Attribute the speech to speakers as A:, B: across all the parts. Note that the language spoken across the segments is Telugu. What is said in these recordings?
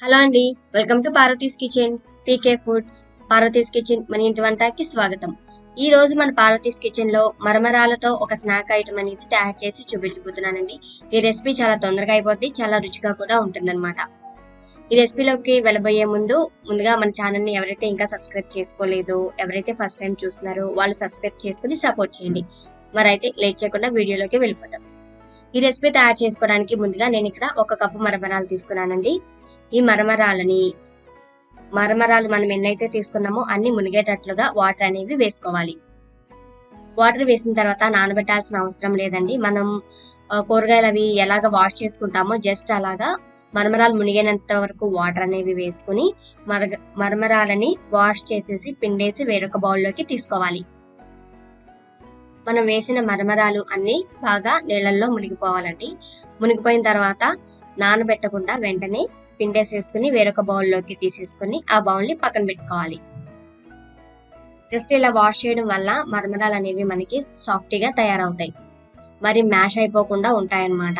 A: హలో అండి, welcome to Parvati's kitchen, PK foods. Parvati's kitchen మన ఇంటి వంటకి స్వాగతం. ఈ రోజు మన పార్వతీస్ కిచెన్ లో మరమరాలతో ఒక స్నాక్ ఐటమ్ అనేది తయారు చేసి చూపించబోతున్నానండి. ఈ రెసిపీ చాలా తొందరగా అయిపోద్ది, చాలా రుచిగా కూడా ఉంటుందన్నమాట. ఈ రెసిపీలోకి వెళ్ళబోయే ముందుగా మన ఛానల్ ని ఎవరైతే ఇంకా సబ్స్క్రైబ్ చేసుకోలేదో, ఎవరైతే ఫస్ట్ టైం చూస్తున్నారో వాళ్ళు సబ్స్క్రైబ్ చేసుకుని సపోర్ట్ చేయండి. మరైతే లేట్ చేయకుండా వీడియోలోకి వెళ్ళిపోతాం. ఈ రెసిపీ తయారు చేసుకోవడానికి ముందుగా నేను ఇక్కడ 1 కప్పు మరమరాలు తీసుకున్నానండి. ఈ మరమరాలు మనం ఎన్నైతే తీసుకున్నామో అన్ని మునిగేటట్లుగా వాటర్ అనేవి వేసుకోవాలి. వాటర్ వేసిన తర్వాత నానబెట్టాల్సిన అవసరం లేదండి. మనం కూరగాయలు అవి ఎలాగ వాష్ చేసుకుంటామో జస్ట్ అలాగా మరమరాలు మునిగేంత వరకు వాటర్ అనేవి వేసుకుని మరమరాలని వాష్ చేసేసి పిండేసి వేరొక బౌల్లోకి తీసుకోవాలి. మనం వేసిన మరమరాలు అన్ని బాగా నీళ్ళల్లో మునిగిపోవాలండి. మునిగిపోయిన తర్వాత నానబెట్టకుండా వెంటనే పిండేసేసుకుని వేరొక బౌల్లోకి తీసేసుకుని ఆ బౌల్ని పక్కన పెట్టుకోవాలి. జస్ట్ ఇలా వాష్ చేయడం వల్ల మరమరాలు అనేవి మనకి సాఫ్ట్గా తయారవుతాయి, మరి మ్యాష్ అయిపోకుండా ఉంటాయన్నమాట.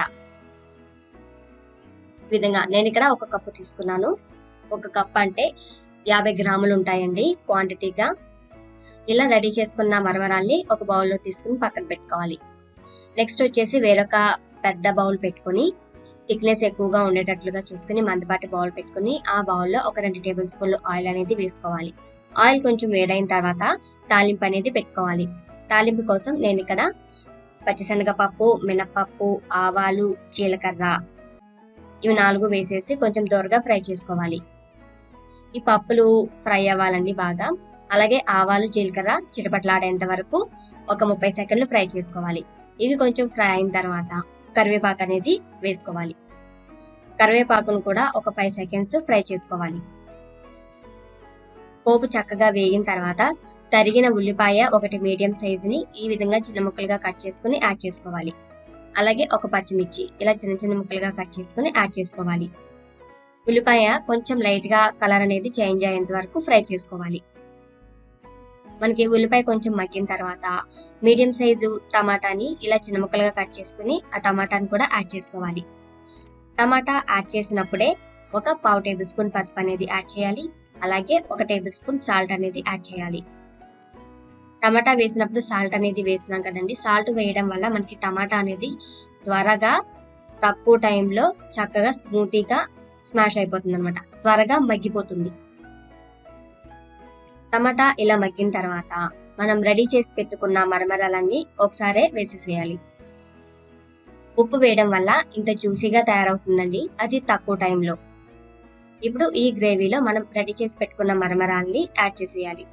A: ఈ విధంగా నేను ఇక్కడ 1 కప్పు తీసుకున్నాను. 1 కప్ అంటే 50 గ్రాములు ఉంటాయండి క్వాంటిటీగా. ఇలా రెడీ చేసుకున్న మరమరాల్ని ఒక బౌల్లో తీసుకుని పక్కన పెట్టుకోవాలి. నెక్స్ట్ వచ్చేసి వేరొక పెద్ద బౌల్ పెట్టుకుని థిక్నెస్ ఎక్కువగా ఉండేటట్లుగా చూసుకుని మందపాటి బౌల్ పెట్టుకుని ఆ బౌల్లో ఒక 2 టేబుల్ స్పూన్లు ఆయిల్ అనేది వేసుకోవాలి. ఆయిల్ కొంచెం వేడైన తర్వాత తాలింపు అనేది పెట్టుకోవాలి. తాలింపు కోసం నేను ఇక్కడ పచ్చిశనగపప్పు, మినపప్పు, ఆవాలు, జీలకర్ర ఇవి 4 వేసేసి కొంచెం దోరగా ఫ్రై చేసుకోవాలి. ఈ పప్పులు ఫ్రై అవ్వాలండి బాగా. అలాగే ఆవాలు, జీలకర్ర చిటపట్లాడేంత వరకు ఒక 30 సెకండ్లు ఫ్రై చేసుకోవాలి. ఇవి కొంచెం ఫ్రై అయిన తర్వాత కరివేపాకు అనేది వేసుకోవాలి. కరివేపాకును కూడా ఒక 5 సెకండ్స్ ఫ్రై చేసుకోవాలి. పోపు చక్కగా వేగిన తర్వాత తరిగిన ఉల్లిపాయ 1 మీడియం సైజుని ఈ విధంగా చిన్న ముక్కలుగా కట్ చేసుకుని యాడ్ చేసుకోవాలి. అలాగే ఒక పచ్చిమిర్చి ఇలా చిన్న చిన్న ముక్కలుగా కట్ చేసుకుని యాడ్ చేసుకోవాలి. ఉల్లిపాయ కొంచెం లైట్ గా కలర్ అనేది చేంజ్ అయ్యేంత వరకు ఫ్రై చేసుకోవాలి. మనకి ఉల్లిపాయ కొంచెం మగ్గిన తర్వాత మీడియం సైజు టమాటాని ఇలా చిన్న ముక్కలుగా కట్ చేసుకుని ఆ టమాటాని కూడా యాడ్ చేసుకోవాలి. టమాటా యాడ్ చేసినప్పుడే ఒక 1/2 టేబుల్ స్పూన్ పసుపు అనేది యాడ్ చేయాలి. అలాగే 1 టేబుల్ స్పూన్ సాల్ట్ అనేది యాడ్ చేయాలి. టమాటా వేసినప్పుడు సాల్ట్ అనేది వేస్తున్నాం కదండి. సాల్ట్ వేయడం వల్ల మనకి టమాటా అనేది త్వరగా తక్కువ టైంలో చక్కగా స్మూతీగా స్మాష్ అయిపోతుంది అనమాట, త్వరగా మగ్గిపోతుంది. టమాటా ఇలా మగ్గిన తర్వాత మనం రెడీ చేసి పెట్టుకున్న మరమరాలన్నీ ఒకసారి వేసేసేయాలి. ఉప్పు వేయడం వల్ల ఇంత జ్యూసీగా తయారవుతుందండి, అది తక్కువ టైంలో. ఇప్పుడు ఈ గ్రేవీలో మనం రెడీ చేసి పెట్టుకున్న మరమరాలని యాడ్ చేసేయాలి.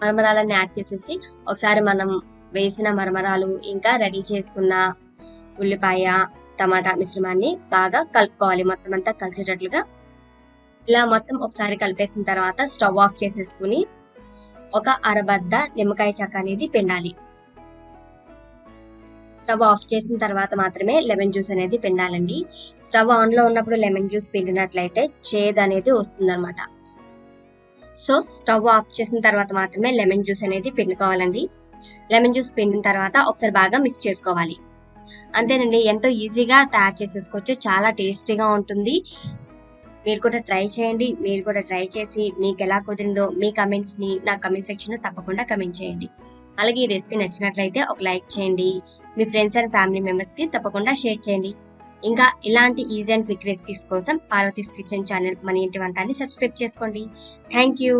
A: మరమరాలన్నీ యాడ్ చేసేసి ఒకసారి మనం వేసిన మరమరాలు ఇంకా రెడీ చేసుకున్న ఉల్లిపాయ, టమాటా మిశ్రమాన్ని బాగా కలుపుకోవాలి. మొత్తం అంతా కలిసేటట్లుగా ఇలా మొత్తం ఒకసారి కలిపేసిన తర్వాత స్టవ్ ఆఫ్ చేసేసుకుని ఒక అరబద్ద నిమ్మకాయ చెక్క అనేది పిండాలి. స్టవ్ ఆఫ్ చేసిన తర్వాత మాత్రమే లెమన్ జ్యూస్ అనేది పిండాలండి. స్టవ్ ఆన్ లో ఉన్నప్పుడు లెమన్ జ్యూస్ పిండినట్లయితే చేదు అనేది వస్తుందన్నమాట. సో స్టవ్ ఆఫ్ చేసిన తర్వాత మాత్రమే లెమన్ జ్యూస్ అనేది పిండుకోవాలండి. లెమన్ జ్యూస్ పిండిన తర్వాత ఒకసారి బాగా మిక్స్ చేసుకోవాలి. అంతేనండి, ఎంతో ఈజీగా తయారు చేసేసుకోవచ్చు, చాలా టేస్టీగా ఉంటుంది. మీరు కూడా ట్రై చేయండి. మీరు కూడా ట్రై చేసి మీకు ఎలా కుదిరిందో మీ కమెంట్స్ ని నా కమెంట్ సెక్షన్ లో తప్పకుండా కమెంట్ చేయండి. అలాగే ఈ రెసిపీ నచ్చినట్లయితే ఒక లైక్ చేయండి. మీ ఫ్రెండ్స్ అండ్ ఫ్యామిలీ మెంబర్స్ కి తప్పకుండా షేర్ చేయండి. ఇంకా ఇలాంటి ఈజీ అండ్ క్విక్ రెసిపీస్ కోసం పార్వతీస్ కిచెన్ ఛానల్ మన ఇంటి వంటని సబ్స్క్రైబ్ చేసుకోండి. Thank you.